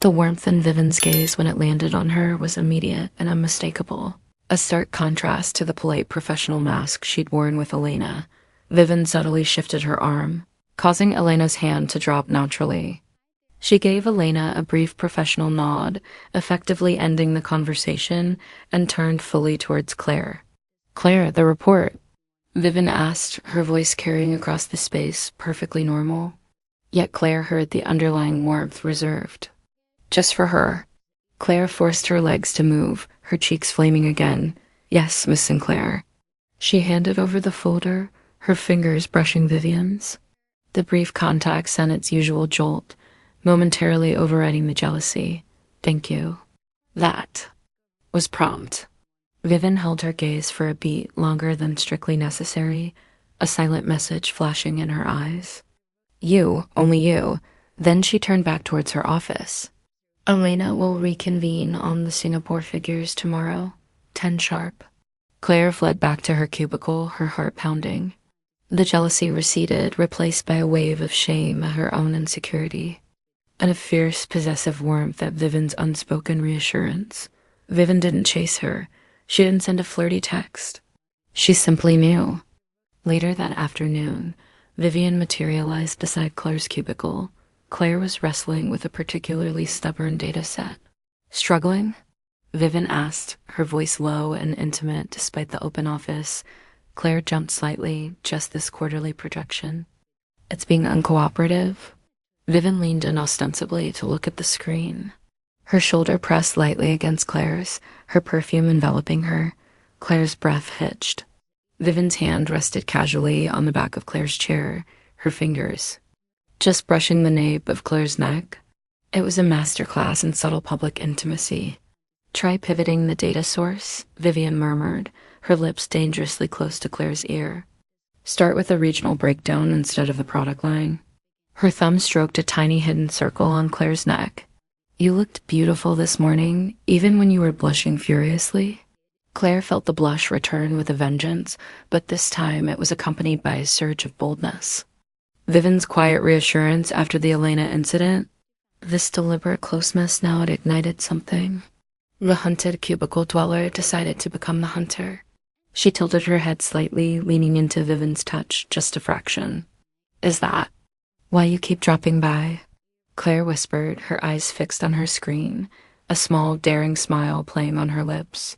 the warmth in Vivien's gaze when it landed on her was immediate and unmistakable, a stark contrast to the polite professional mask she'd worn with Elena. Vivien subtly shifted her arm, causing Elena's hand to drop naturally. She gave Elena a brief professional nod, effectively ending the conversation, and turned fully towards Clare. "Clare, the report," Vivien asked, her voice carrying across the space, perfectly normal. Yet Clare heard the underlying warmth reserved. Just for her. Clare forced her legs to move, her cheeks flaming again. "Yes, Miss Sinclair." She handed over the folder, her fingers brushing Vivien's. The brief contact sent its usual jolt, momentarily overriding the jealousy. "Thank you." That was prompt. Vivien held her gaze for a beat longer than strictly necessary, a silent message flashing in her eyes. "You, only you." Then she turned back towards her office. "Elena will reconvene on the Singapore figures tomorrow, 10 sharp." Clare fled back to her cubicle, her heart pounding. The jealousy receded, replaced by a wave of shame at her own insecurity, and a fierce, possessive warmth at Vivien's unspoken reassurance. Vivien didn't chase her. She didn't send a flirty text. She simply knew. Later that afternoon, Vivien materialized beside Clare's cubicle. Clare was wrestling with a particularly stubborn data set. "Struggling?" Vivien asked, her voice low and intimate despite the open office. Clare jumped slightly, just this quarterly projection. "It's being uncooperative?" Vivien leaned in ostensibly to look at the screen. Her shoulder pressed lightly against Clare's, her perfume enveloping her. Clare's breath hitched. Vivien's hand rested casually on the back of Clare's chair, her fingers just brushing the nape of Clare's neck. It was a masterclass in subtle public intimacy. "Try pivoting the data source," Vivien murmured, her lips dangerously close to Clare's ear. "Start with a regional breakdown instead of the product line." Her thumb stroked a tiny hidden circle on Clare's neck. "You looked beautiful this morning, even when you were blushing furiously." Clare felt the blush return with a vengeance, but this time it was accompanied by a surge of boldness. Vivien's quiet reassurance after the Elena incident, this deliberate closeness now had ignited something. The hunted cubicle dweller decided to become the hunter. She tilted her head slightly, leaning into Vivien's touch just a fraction. "Is that why you keep dropping by?" Clare whispered, her eyes fixed on her screen, a small, daring smile playing on her lips.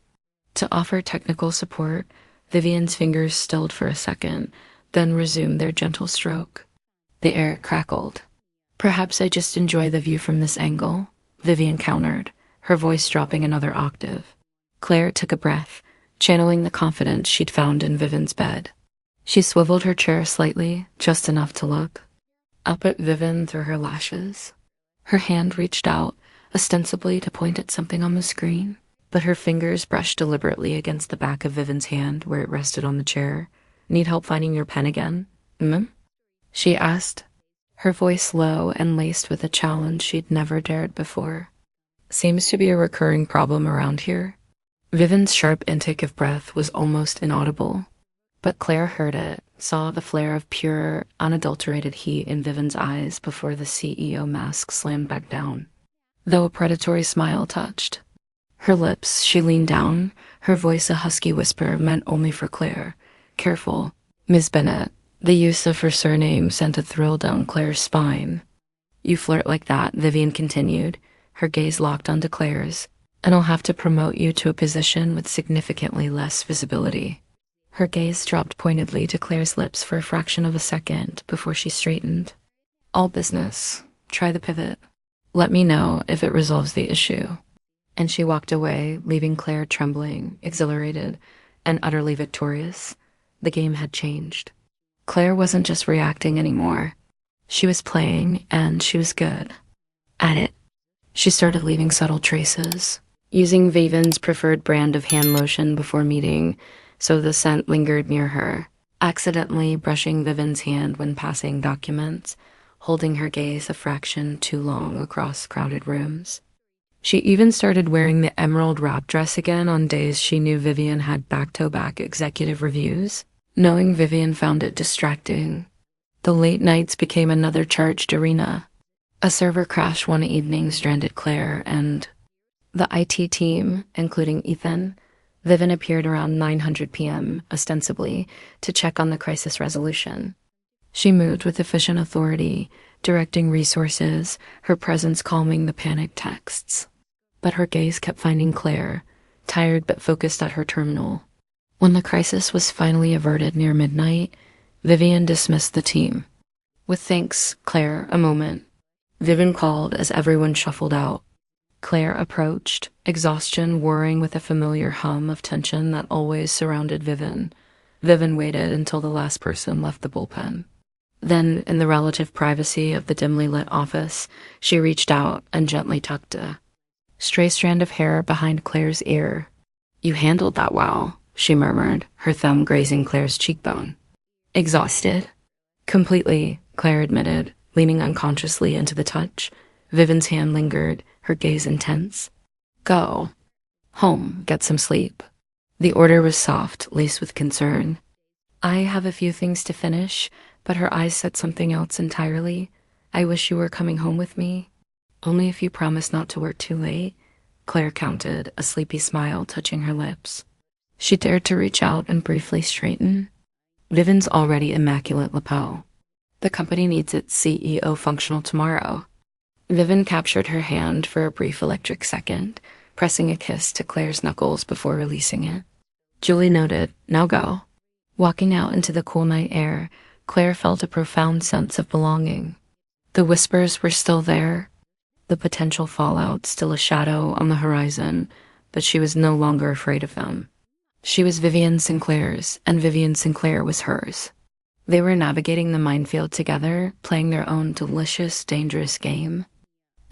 To offer technical support, Vivien's fingers stilled for a second, then resumed their gentle stroke. The air crackled. "Perhaps I just enjoy the view from this angle," Vivien countered, her voice dropping another octave. Clare took a breath, channeling the confidence she'd found in Vivien's bed. She swiveled her chair slightly, just enough to look up at Vivien through her lashes. Her hand reached out, ostensibly to point at something on the screen, but her fingers brushed deliberately against the back of Vivien's hand where it rested on the chair. Need help finding your pen again? She asked, her voice low and laced with a challenge she'd never dared before. Seems to be a recurring problem around here. Vivien's sharp intake of breath was almost inaudible, but Clare heard it, saw the flare of pure, unadulterated heat in Vivien's eyes before the CEO mask slammed back down. Though a predatory smile touched her lips, she leaned down, her voice a husky whisper meant only for Clare. Careful, Miss Bennett. The use of her surname sent a thrill down Clare's spine. You flirt like that, Vivien continued, her gaze locked onto Clare's, and I'll have to promote you to a position with significantly less visibility. Her gaze dropped pointedly to Clare's lips for a fraction of a second before she straightened. All business. Try the pivot. Let me know if it resolves the issue. And she walked away, leaving Clare trembling, exhilarated, and utterly victorious. The game had changed. Clare wasn't just reacting anymore. She was playing, and she was good at it. She started leaving subtle traces, using Vivien's preferred brand of hand lotion before meeting, so the scent lingered near her, accidentally brushing Vivien's hand when passing documents, holding her gaze a fraction too long across crowded rooms. She even started wearing the emerald wrap dress again on days she knew Vivien had back-to-back executive reviews, knowing Vivien found it distracting. The late nights became another charged arena. A server crash one evening stranded Clare and the IT team, including Ethan. Vivien appeared around 9:00 p.m., ostensibly, to check on the crisis resolution. She moved with efficient authority, directing resources, her presence calming the panicked texts. But her gaze kept finding Clare, tired but focused at her terminal. When the crisis was finally averted near midnight, Vivien dismissed the team. With thanks, Clare, a moment, Vivien called as everyone shuffled out. Clare approached, exhaustion warring with a familiar hum of tension that always surrounded Vivien. Vivien waited until the last person left the bullpen. Then, in the relative privacy of the dimly lit office, she reached out and gently tucked a stray strand of hair behind Clare's ear. You handled that well, she murmured, her thumb grazing Clare's cheekbone. Exhausted? Completely, Clare admitted, leaning unconsciously into the touch. Vivien's hand lingered, her gaze intense. Go. Home, get some sleep. The order was soft, laced with concern. I have a few things to finish, but her eyes said something else entirely. I wish you were coming home with me. Only if you promise not to work too late. Clare counted, a sleepy smile touching her lips. She dared to reach out and briefly straighten. Vivien's already immaculate lapel. The company needs its CEO functional tomorrow. Vivien captured her hand for a brief electric second, pressing a kiss to Clare's knuckles before releasing it. Julie noted, now go. Walking out into the cool night air, Clare felt a profound sense of belonging. The whispers were still there, the potential fallout still a shadow on the horizon, but she was no longer afraid of them. She was Vivien Sinclair's, and Vivien Sinclair was hers. They were navigating the minefield together, playing their own delicious, dangerous game.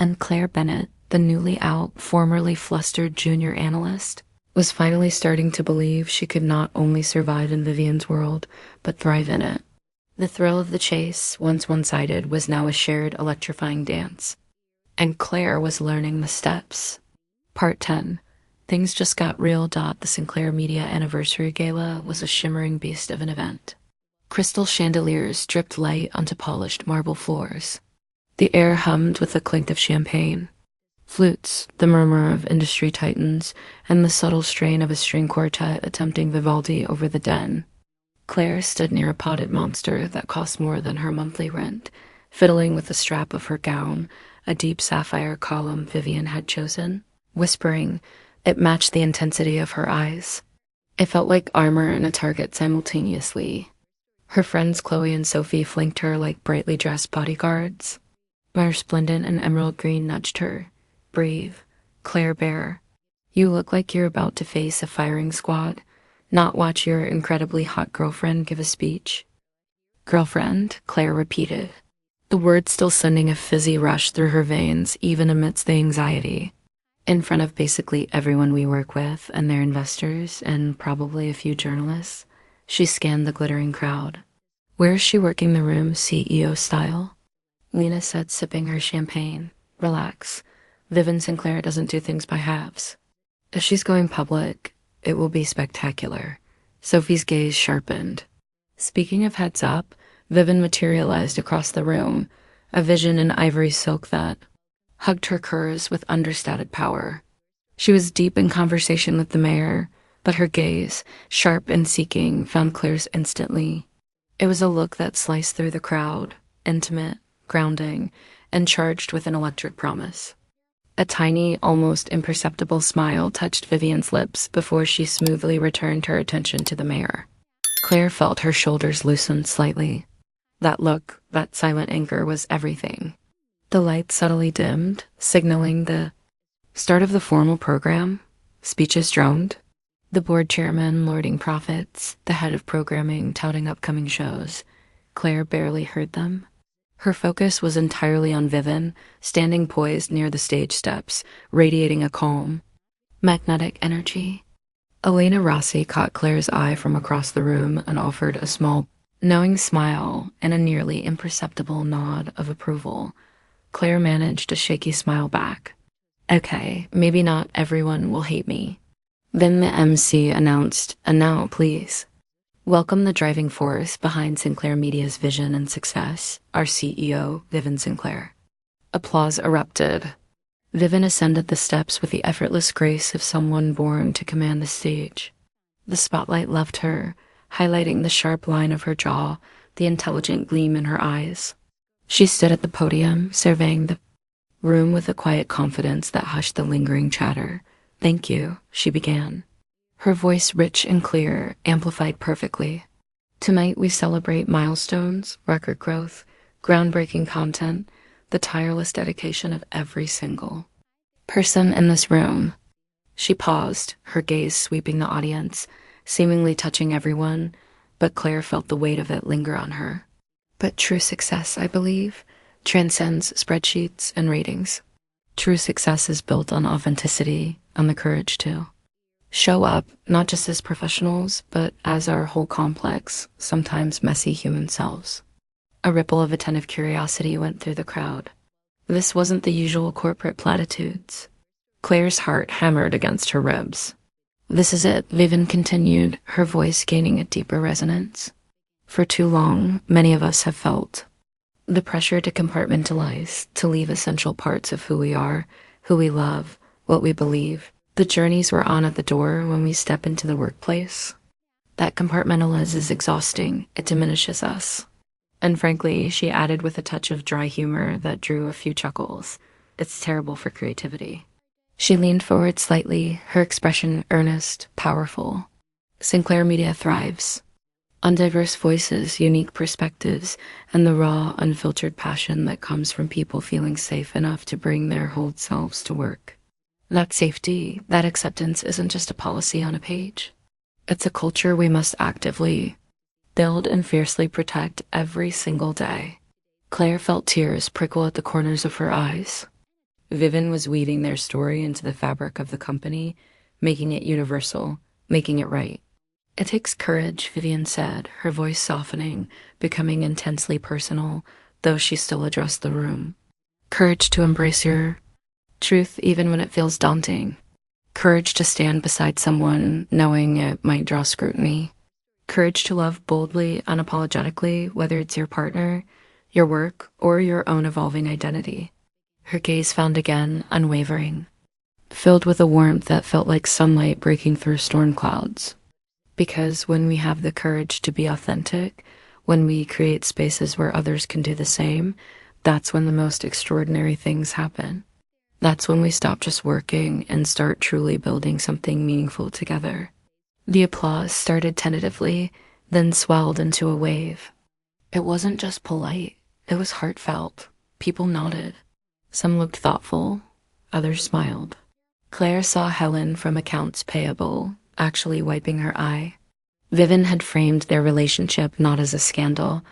And Clare Bennett, the newly out, formerly flustered junior analyst, was finally starting to believe she could not only survive in Vivien's world, but thrive in it. The thrill of the chase, once one-sided, was now a shared, electrifying dance. And Clare was learning the steps. Part 10. Things just got real. The Sinclair Media Anniversary Gala was a shimmering beast of an event. Crystal chandeliers dripped light onto polished marble floors. The air hummed with the clink of champagne. Flutes, the murmur of industry titans, and the subtle strain of a string quartet attempting Vivaldi over the den. Clare stood near a potted monster that cost more than her monthly rent, fiddling with the strap of her gown, a deep sapphire column Vivien had chosen. Whispering, it matched the intensity of her eyes. It felt like armor and a target simultaneously. Her friends Chloe and Sophie flanked her like brightly dressed bodyguards. My resplendent and emerald green nudged her. Brave, Claire Bear. You look like you're about to face a firing squad, not watch your incredibly hot girlfriend give a speech. Girlfriend, Claire repeated, the word still sending a fizzy rush through her veins even amidst the anxiety. In front of basically everyone we work with and their investors and probably a few journalists. She scanned the glittering crowd. Where is she working the room, CEO style? Lena said, sipping her champagne. Relax. Vivien Sinclair doesn't do things by halves. If she's going public, it will be spectacular. Sophie's gaze sharpened. Speaking of heads up, Vivien materialized across the room, a vision in ivory silk that hugged her curves with understated power. She was deep in conversation with the mayor, but her gaze, sharp and seeking, found Claire's instantly. It was a look that sliced through the crowd, intimate, grounding, and charged with an electric promise. A tiny, almost imperceptible smile touched Vivien's lips before she smoothly returned her attention to the mayor. Claire felt her shoulders loosen slightly. That look, that silent anger, was everything. The light subtly dimmed, signaling the start of the formal program. Speeches droned. The board chairman lording profits, the head of programming touting upcoming shows. Claire barely heard them. Her focus was entirely on Vivien, standing poised near the stage steps, radiating a calm, magnetic energy. Elena Rossi caught Claire's eye from across the room and offered a small, knowing smile and a nearly imperceptible nod of approval. Claire managed a shaky smile back. Okay, maybe not everyone will hate me. Then the MC announced, and now, please, welcome the driving force behind Sinclair Media's vision and success, our CEO, Vivien Sinclair. Applause erupted. Vivien ascended the steps with the effortless grace of someone born to command the stage. The spotlight left her, highlighting the sharp line of her jaw, the intelligent gleam in her eyes. She stood at the podium, surveying the room with a quiet confidence that hushed the lingering chatter. Thank you, she began. Her voice rich and clear, amplified perfectly. Tonight we celebrate milestones, record growth, groundbreaking content, the tireless dedication of every single person in this room. She paused, her gaze sweeping the audience, seemingly touching everyone, but Claire felt the weight of it linger on her. But true success, I believe, transcends spreadsheets and ratings. True success is built on authenticity, on the courage to show up, not just as professionals, but as our whole complex, sometimes messy human selves. A ripple of attentive curiosity went through the crowd. This wasn't the usual corporate platitudes. Claire's heart hammered against her ribs. This is it, Vivien continued, her voice gaining a deeper resonance. For too long, many of us have felt the pressure to compartmentalize, to leave essential parts of who we are, who we love, what we believe, the journeys we're on at the door when we step into the workplace. That compartmentalize is exhausting. It diminishes us. And frankly, she added with a touch of dry humor that drew a few chuckles. It's terrible for creativity. She leaned forward slightly, her expression earnest, powerful. Sinclair Media thrives on diverse voices, unique perspectives, and the raw, unfiltered passion that comes from people feeling safe enough to bring their whole selves to work. That safety, that acceptance isn't just a policy on a page. It's a culture we must actively build and fiercely protect every single day. Claire felt tears prickle at the corners of her eyes. Vivien was weaving their story into the fabric of the company, making it universal, making it right. It takes courage, Vivien said, her voice softening, becoming intensely personal, though she still addressed the room. Courage to embrace your truth even when it feels daunting. Courage to stand beside someone knowing it might draw scrutiny. Courage to love boldly, unapologetically, whether it's your partner, your work, or your own evolving identity. Her gaze found again, unwavering, filled with a warmth that felt like sunlight breaking through storm clouds. Because when we have the courage to be authentic, when we create spaces where others can do the same, that's when the most extraordinary things happen. That's when we stop just working and start truly building something meaningful together. The applause started tentatively, then swelled into a wave. It wasn't just polite, it was heartfelt. People nodded. Some looked thoughtful, others smiled. Claire saw Helen from accounts payable, actually wiping her eye. Vivien had framed their relationship not as a scandal,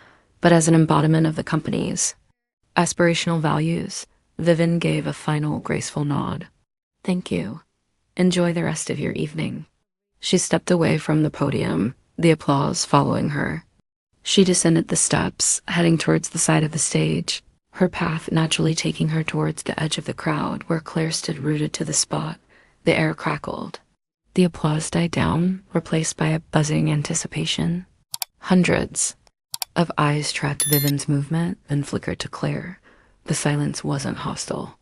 but as an embodiment of the company's aspirational values. Vivien gave a final graceful nod. Thank you. Enjoy the rest of your evening. She stepped away from the podium, the applause following her. She descended the steps, heading towards the side of the stage, her path naturally taking her towards the edge of the crowd where Clare stood rooted to the spot. The air crackled. The applause died down, replaced by a buzzing anticipation. Hundreds of eyes tracked Vivien's movement, then flickered to Clare. The silence wasn't hostile.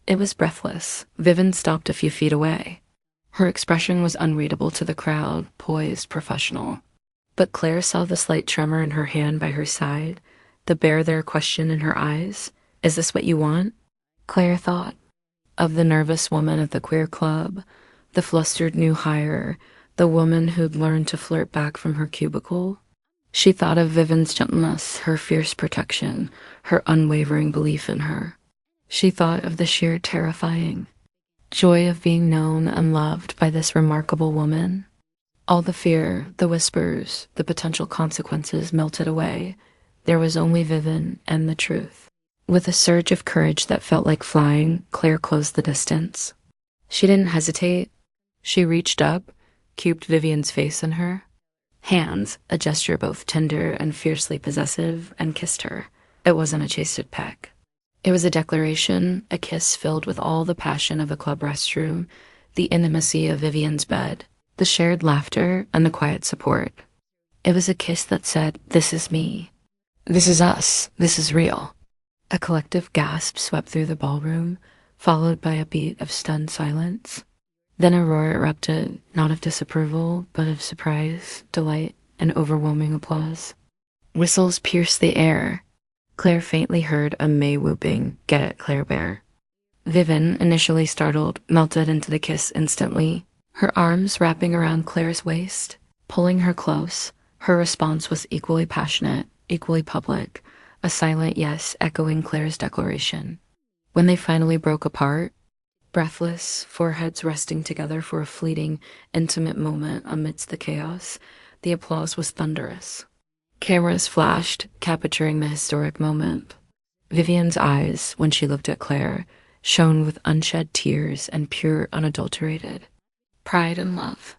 It was breathless. Vivien stopped a few feet away. Her expression was unreadable to the crowd, poised, professional. But Clare saw the slight tremor in her hand by her side, the bare-there question in her eyes. Is this what you want? Clare thought of the nervous woman at the queer club, the flustered new hire, the woman who'd learned to flirt back from her cubicle. She thought of Vivien's gentleness, her fierce protection, her unwavering belief in her. She thought of the sheer terrifying joy of being known and loved by this remarkable woman. All the fear, the whispers, the potential consequences melted away. There was only Vivien and the truth. With a surge of courage that felt like flying, Clare closed the distance. She didn't hesitate. She reached up, cubed Vivien's face in her hands, a gesture both tender and fiercely possessive, and kissed her. It wasn't a chastened peck. It was a declaration, a kiss filled with all the passion of a club restroom, the intimacy of Vivien's bed, the shared laughter, and the quiet support. It was a kiss that said, "This is me. This is us. This is real." A collective gasp swept through the ballroom, followed by a beat of stunned silence. Then a roar erupted, not of disapproval, but of surprise, delight, and overwhelming applause. Whistles pierced the air. Clare faintly heard a May whooping, "Get it, Clare Bear." Vivien, initially startled, melted into the kiss instantly, her arms wrapping around Clare's waist, pulling her close. Her response was equally passionate, equally public, a silent yes echoing Clare's declaration. When they finally broke apart, breathless, foreheads resting together for a fleeting, intimate moment amidst the chaos, the applause was thunderous. Cameras flashed, capturing the historic moment. Vivien's eyes, when she looked at Clare, shone with unshed tears and pure, unadulterated pride and love.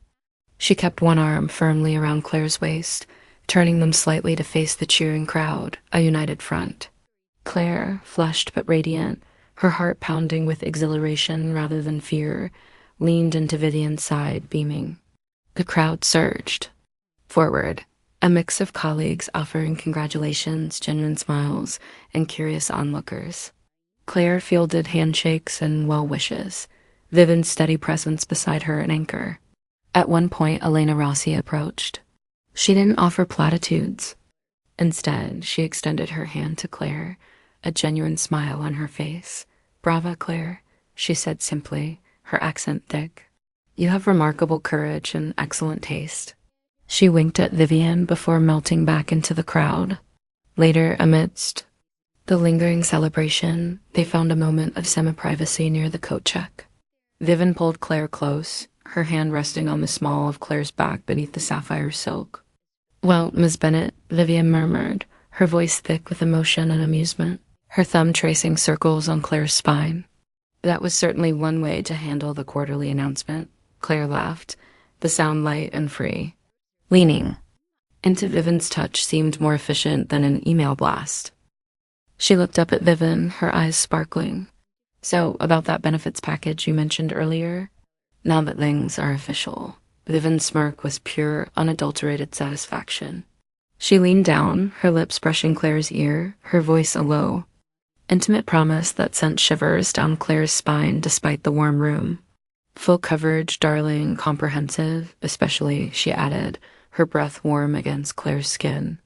She kept one arm firmly around Clare's waist, turning them slightly to face the cheering crowd, a united front. Clare, flushed but radiant, her heart pounding with exhilaration rather than fear, leaned into Vivien's side, beaming. The crowd surged forward, a mix of colleagues offering congratulations, genuine smiles, and curious onlookers. Clare fielded handshakes and well wishes, Vivien's steady presence beside her an anchor. At one point, Elena Rossi approached. She didn't offer platitudes. Instead, she extended her hand to Clare, a genuine smile on her face. "Brava, Clare," she said simply, her accent thick. "You have remarkable courage and excellent taste." She winked at Vivien before melting back into the crowd. Later, amidst the lingering celebration, they found a moment of semi-privacy near the coat check. Vivien pulled Clare close, her hand resting on the small of Clare's back beneath the sapphire silk. "Well, Miss Bennet," Vivien murmured, her voice thick with emotion and amusement, her thumb tracing circles on Clare's spine. "That was certainly one way to handle the quarterly announcement," Clare laughed, the sound light and free. Leaning into Vivien's touch seemed more efficient than an email blast. She looked up at Vivien, her eyes sparkling. "So, about that benefits package you mentioned earlier? Now that things are official." Vivien's smirk was pure, unadulterated satisfaction. She leaned down, her lips brushing Clare's ear, her voice a low, intimate promise that sent shivers down Clare's spine despite the warm room. "Full coverage, darling, comprehensive, especially," she added, her breath warm against Clare's skin.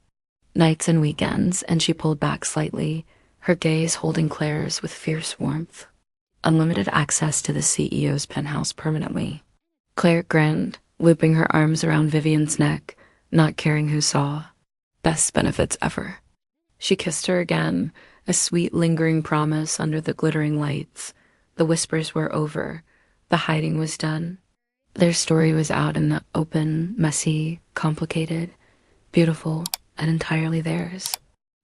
"Nights and weekends," and she pulled back slightly, her gaze holding Clare's with fierce warmth. "Unlimited access to the CEO's penthouse permanently." Clare grinned, looping her arms around Vivien's neck, not caring who saw. "Best benefits ever." She kissed her again, a sweet, lingering promise under the glittering lights. The whispers were over. The hiding was done. Their story was out in the open, messy, complicated, beautiful, and entirely theirs.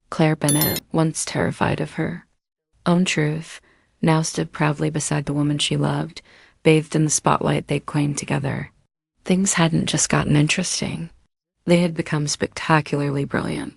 Clare Bennet, once terrified of her own truth, now stood proudly beside the woman she loved, bathed in the spotlight they'd claimed together. Things hadn't just gotten interesting. They had become spectacularly brilliant.